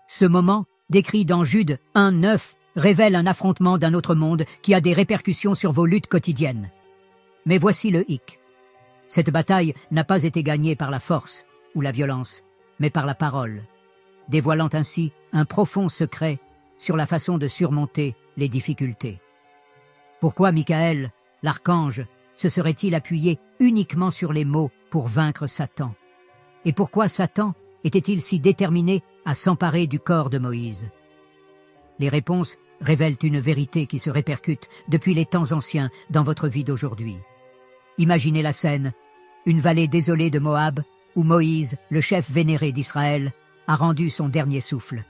Ce moment, décrit dans Jude 1:9, révèle un affrontement d'un autre monde qui a des répercussions sur vos luttes quotidiennes. Mais voici le hic. Cette bataille n'a pas été gagnée par la force ou la violence, mais par la parole, dévoilant ainsi un profond secret sur la façon de surmonter les difficultés. Pourquoi Michael, l'archange, se serait-il appuyé uniquement sur les mots pour vaincre Satan? Et pourquoi Satan était-il si déterminé à s'emparer du corps de Moïse? Les réponses révèlent une vérité qui se répercute depuis les temps anciens dans votre vie d'aujourd'hui. Imaginez la scène, une vallée désolée de Moab, où Moïse, le chef vénéré d'Israël, a rendu son dernier souffle.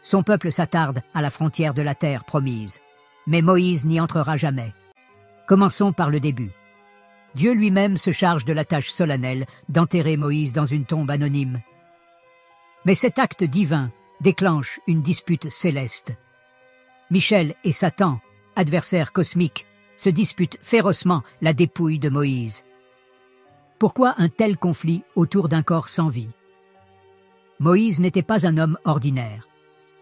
Son peuple s'attarde à la frontière de la terre promise, mais Moïse n'y entrera jamais. Commençons par le début. Dieu lui-même se charge de la tâche solennelle d'enterrer Moïse dans une tombe anonyme. Mais cet acte divin déclenche une dispute céleste. Michel et Satan, adversaires cosmiques, se disputent férocement la dépouille de Moïse. Pourquoi un tel conflit autour d'un corps sans vie? Moïse n'était pas un homme ordinaire.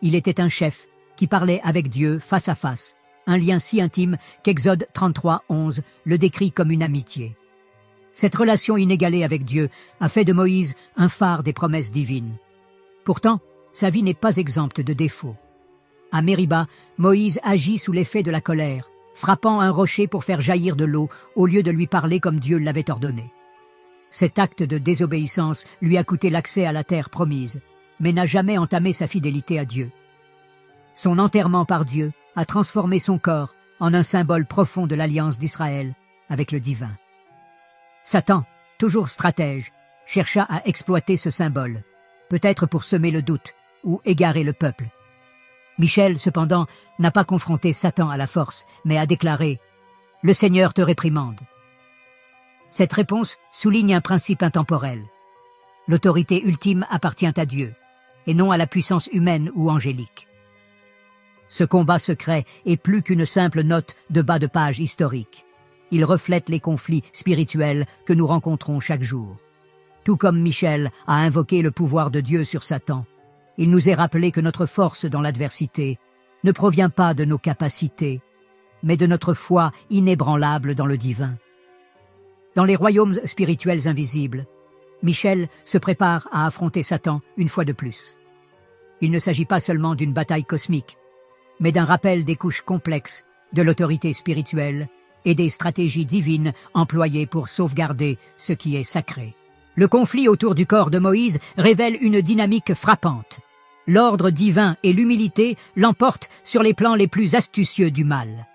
Il était un chef qui parlait avec Dieu face à face, un lien si intime qu'Exode 33:11 le décrit comme une amitié. Cette relation inégalée avec Dieu a fait de Moïse un phare des promesses divines. Pourtant, sa vie n'est pas exempte de défauts. À Mériba, Moïse agit sous l'effet de la colère, frappant un rocher pour faire jaillir de l'eau au lieu de lui parler comme Dieu l'avait ordonné. Cet acte de désobéissance lui a coûté l'accès à la terre promise, mais n'a jamais entamé sa fidélité à Dieu. Son enterrement par Dieu a transformé son corps en un symbole profond de l'alliance d'Israël avec le divin. Satan, toujours stratège, chercha à exploiter ce symbole, peut-être pour semer le doute ou égarer le peuple. Michel, cependant, n'a pas confronté Satan à la force, mais a déclaré « Le Seigneur te réprimande ». Cette réponse souligne un principe intemporel. L'autorité ultime appartient à Dieu, et non à la puissance humaine ou angélique. Ce combat secret est plus qu'une simple note de bas de page historique. Il reflète les conflits spirituels que nous rencontrons chaque jour. Tout comme Michel a invoqué le pouvoir de Dieu sur Satan, il nous est rappelé que notre force dans l'adversité ne provient pas de nos capacités, mais de notre foi inébranlable dans le divin. Dans les royaumes spirituels invisibles, Michel se prépare à affronter Satan une fois de plus. Il ne s'agit pas seulement d'une bataille cosmique, mais d'un rappel des couches complexes de l'autorité spirituelle et des stratégies divines employées pour sauvegarder ce qui est sacré. Le conflit autour du corps de Moïse révèle une dynamique frappante. L'ordre divin et l'humilité l'emportent sur les plans les plus astucieux du mal.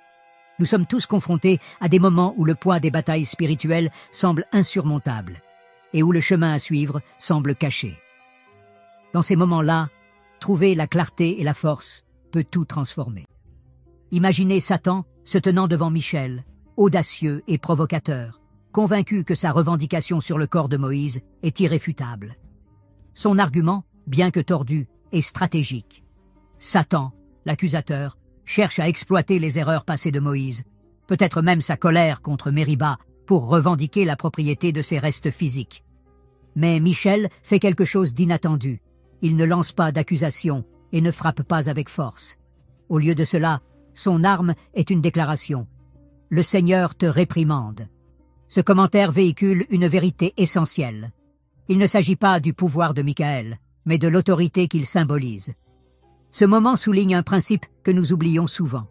Nous sommes tous confrontés à des moments où le poids des batailles spirituelles semble insurmontable et où le chemin à suivre semble caché. Dans ces moments-là, trouver la clarté et la force peut tout transformer. Imaginez Satan se tenant devant Michel, audacieux et provocateur, convaincu que sa revendication sur le corps de Moïse est irréfutable. Son argument, bien que tordu, est stratégique. Satan, l'accusateur, cherche à exploiter les erreurs passées de Moïse, peut-être même sa colère contre Mériba, pour revendiquer la propriété de ses restes physiques. Mais Michel fait quelque chose d'inattendu. Il ne lance pas d'accusation et ne frappe pas avec force. Au lieu de cela, son arme est une déclaration. « Le Seigneur te réprimande ». Ce commentaire véhicule une vérité essentielle. Il ne s'agit pas du pouvoir de Michael, mais de l'autorité qu'il symbolise. Ce moment souligne un principe que nous oublions souvent.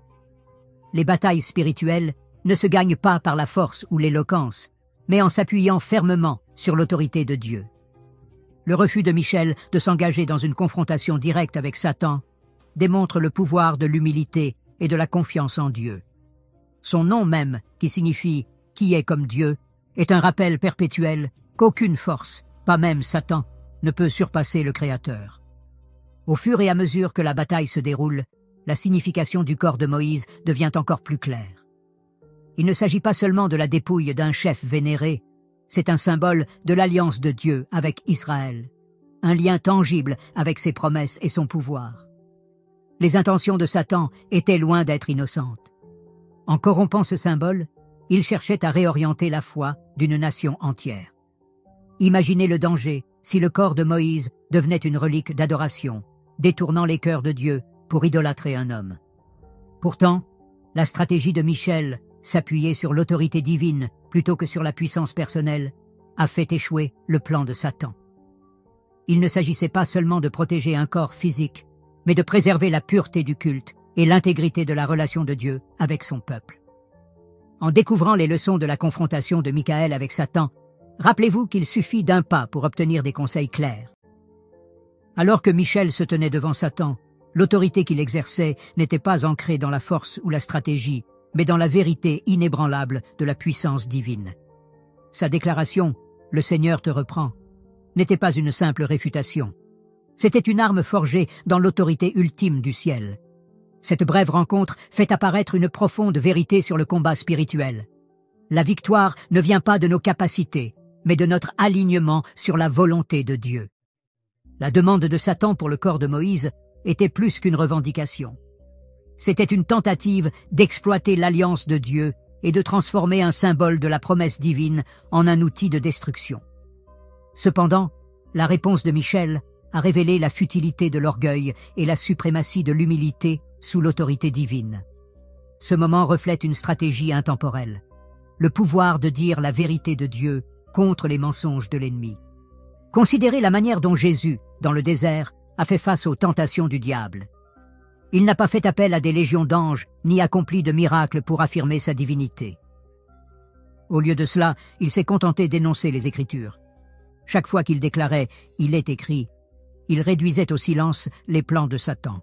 Les batailles spirituelles ne se gagnent pas par la force ou l'éloquence, mais en s'appuyant fermement sur l'autorité de Dieu. Le refus de Michel de s'engager dans une confrontation directe avec Satan démontre le pouvoir de l'humilité et de la confiance en Dieu. Son nom même, qui signifie « qui est comme Dieu », est un rappel perpétuel qu'aucune force, pas même Satan, ne peut surpasser le Créateur. Au fur et à mesure que la bataille se déroule, la signification du corps de Moïse devient encore plus claire. Il ne s'agit pas seulement de la dépouille d'un chef vénéré, c'est un symbole de l'alliance de Dieu avec Israël, un lien tangible avec ses promesses et son pouvoir. Les intentions de Satan étaient loin d'être innocentes. En corrompant ce symbole, il cherchait à réorienter la foi d'une nation entière. Imaginez le danger si le corps de Moïse devenait une relique d'adoration, détournant les cœurs de Dieu pour idolâtrer un homme. Pourtant, la stratégie de Michel, s'appuyer sur l'autorité divine plutôt que sur la puissance personnelle, a fait échouer le plan de Satan. Il ne s'agissait pas seulement de protéger un corps physique, mais de préserver la pureté du culte et l'intégrité de la relation de Dieu avec son peuple. En découvrant les leçons de la confrontation de Michaël avec Satan, rappelez-vous qu'il suffit d'un pas pour obtenir des conseils clairs. Alors que Michel se tenait devant Satan, l'autorité qu'il exerçait n'était pas ancrée dans la force ou la stratégie, mais dans la vérité inébranlable de la puissance divine. Sa déclaration « Le Seigneur te reprend » n'était pas une simple réfutation. C'était une arme forgée dans l'autorité ultime du ciel. Cette brève rencontre fait apparaître une profonde vérité sur le combat spirituel. La victoire ne vient pas de nos capacités, mais de notre alignement sur la volonté de Dieu. La demande de Satan pour le corps de Moïse était plus qu'une revendication. C'était une tentative d'exploiter l'alliance de Dieu et de transformer un symbole de la promesse divine en un outil de destruction. Cependant, la réponse de Michel a révélé la futilité de l'orgueil et la suprématie de l'humilité sous l'autorité divine. Ce moment reflète une stratégie intemporelle, le pouvoir de dire la vérité de Dieu contre les mensonges de l'ennemi. Considérez la manière dont Jésus, dans le désert, a fait face aux tentations du diable. Il n'a pas fait appel à des légions d'anges, ni accompli de miracles pour affirmer sa divinité. Au lieu de cela, il s'est contenté d'énoncer les Écritures. Chaque fois qu'il déclarait « Il est écrit », il réduisait au silence les plans de Satan.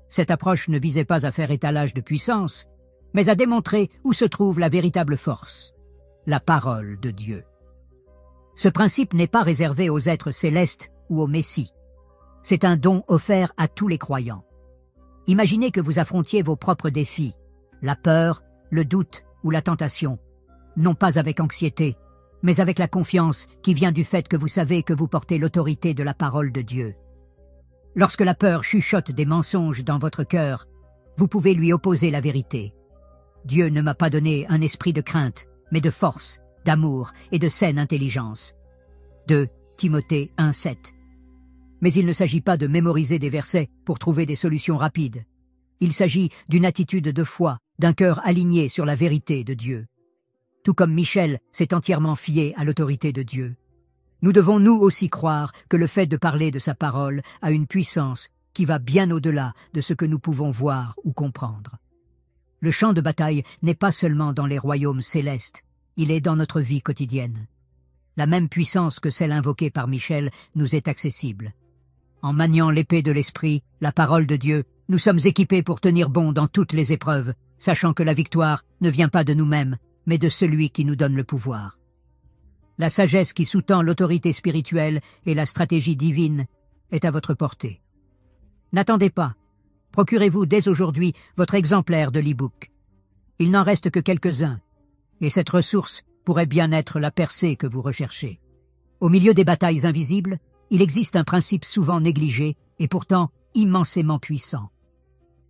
Cette approche ne visait pas à faire étalage de puissance, mais à démontrer où se trouve la véritable force, la parole de Dieu. Ce principe n'est pas réservé aux êtres célestes ou au Messie. C'est un don offert à tous les croyants. Imaginez que vous affrontiez vos propres défis, la peur, le doute ou la tentation, non pas avec anxiété, mais avec la confiance qui vient du fait que vous savez que vous portez l'autorité de la parole de Dieu. Lorsque la peur chuchote des mensonges dans votre cœur, vous pouvez lui opposer la vérité. Dieu ne m'a pas donné un esprit de crainte, mais de force, d'amour et de saine intelligence. 2 Timothée 1,7. Mais il ne s'agit pas de mémoriser des versets pour trouver des solutions rapides. Il s'agit d'une attitude de foi, d'un cœur aligné sur la vérité de Dieu. Tout comme Michel s'est entièrement fié à l'autorité de Dieu. Nous devons nous aussi croire que le fait de parler de sa parole a une puissance qui va bien au-delà de ce que nous pouvons voir ou comprendre. Le champ de bataille n'est pas seulement dans les royaumes célestes, il est dans notre vie quotidienne. La même puissance que celle invoquée par Michel nous est accessible. En maniant l'épée de l'esprit, la parole de Dieu, nous sommes équipés pour tenir bon dans toutes les épreuves, sachant que la victoire ne vient pas de nous-mêmes, mais de celui qui nous donne le pouvoir. La sagesse qui sous-tend l'autorité spirituelle et la stratégie divine est à votre portée. N'attendez pas. Procurez-vous dès aujourd'hui votre exemplaire de l'e-book. Il n'en reste que quelques-uns, et cette ressource pourrait bien être la percée que vous recherchez. Au milieu des batailles invisibles, il existe un principe souvent négligé et pourtant immensément puissant.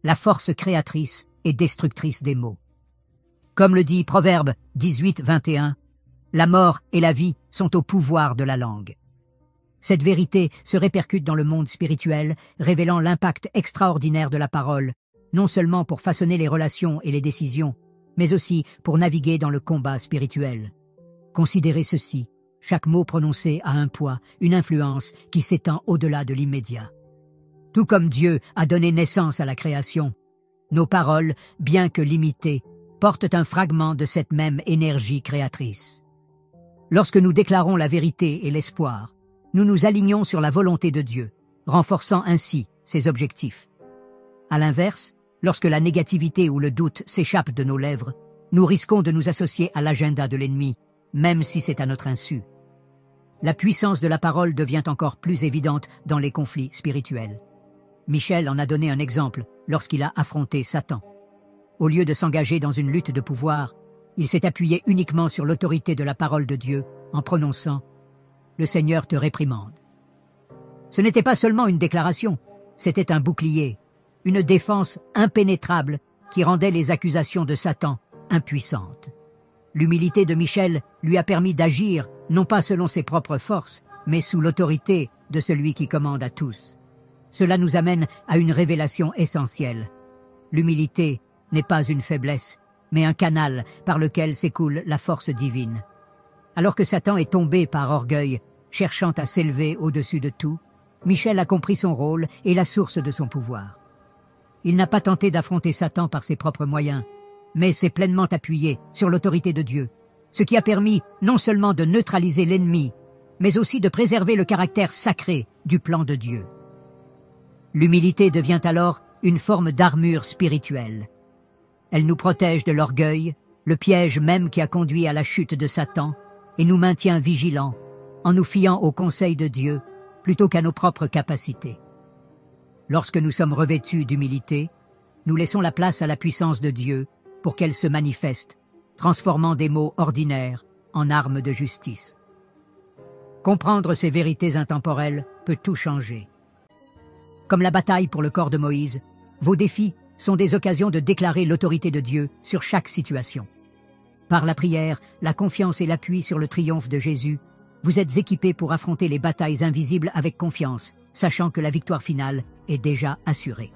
La force créatrice et destructrice des mots. Comme le dit Proverbe 18:21, la mort et la vie sont au pouvoir de la langue. Cette vérité se répercute dans le monde spirituel, révélant l'impact extraordinaire de la parole, non seulement pour façonner les relations et les décisions, mais aussi pour naviguer dans le combat spirituel. Considérez ceci, chaque mot prononcé a un poids, une influence qui s'étend au-delà de l'immédiat. Tout comme Dieu a donné naissance à la création, nos paroles, bien que limitées, portent un fragment de cette même énergie créatrice. Lorsque nous déclarons la vérité et l'espoir, nous nous alignons sur la volonté de Dieu, renforçant ainsi ses objectifs. À l'inverse, lorsque la négativité ou le doute s'échappent de nos lèvres, nous risquons de nous associer à l'agenda de l'ennemi, même si c'est à notre insu. La puissance de la parole devient encore plus évidente dans les conflits spirituels. Michel en a donné un exemple lorsqu'il a affronté Satan. Au lieu de s'engager dans une lutte de pouvoir, il s'est appuyé uniquement sur l'autorité de la parole de Dieu en prononçant « Le Seigneur te réprimande ». Ce n'était pas seulement une déclaration, c'était un bouclier, une défense impénétrable qui rendait les accusations de Satan impuissantes. L'humilité de Michel lui a permis d'agir, non pas selon ses propres forces, mais sous l'autorité de celui qui commande à tous. Cela nous amène à une révélation essentielle. L'humilité n'est pas une faiblesse, mais un canal par lequel s'écoule la force divine. Alors que Satan est tombé par orgueil, cherchant à s'élever au-dessus de tout, Michel a compris son rôle et la source de son pouvoir. Il n'a pas tenté d'affronter Satan par ses propres moyens, mais s'est pleinement appuyé sur l'autorité de Dieu, ce qui a permis non seulement de neutraliser l'ennemi, mais aussi de préserver le caractère sacré du plan de Dieu. L'humilité devient alors une forme d'armure spirituelle. Elle nous protège de l'orgueil, le piège même qui a conduit à la chute de Satan, et nous maintient vigilants, en nous fiant au conseil de Dieu, plutôt qu'à nos propres capacités. Lorsque nous sommes revêtus d'humilité, nous laissons la place à la puissance de Dieu pour qu'elle se manifeste, transformant des mots ordinaires en armes de justice. Comprendre ces vérités intemporelles peut tout changer. Comme la bataille pour le corps de Moïse, vos défis sont des occasions de déclarer l'autorité de Dieu sur chaque situation. Par la prière, la confiance et l'appui sur le triomphe de Jésus, vous êtes équipés pour affronter les batailles invisibles avec confiance, sachant que la victoire finale est déjà assurée.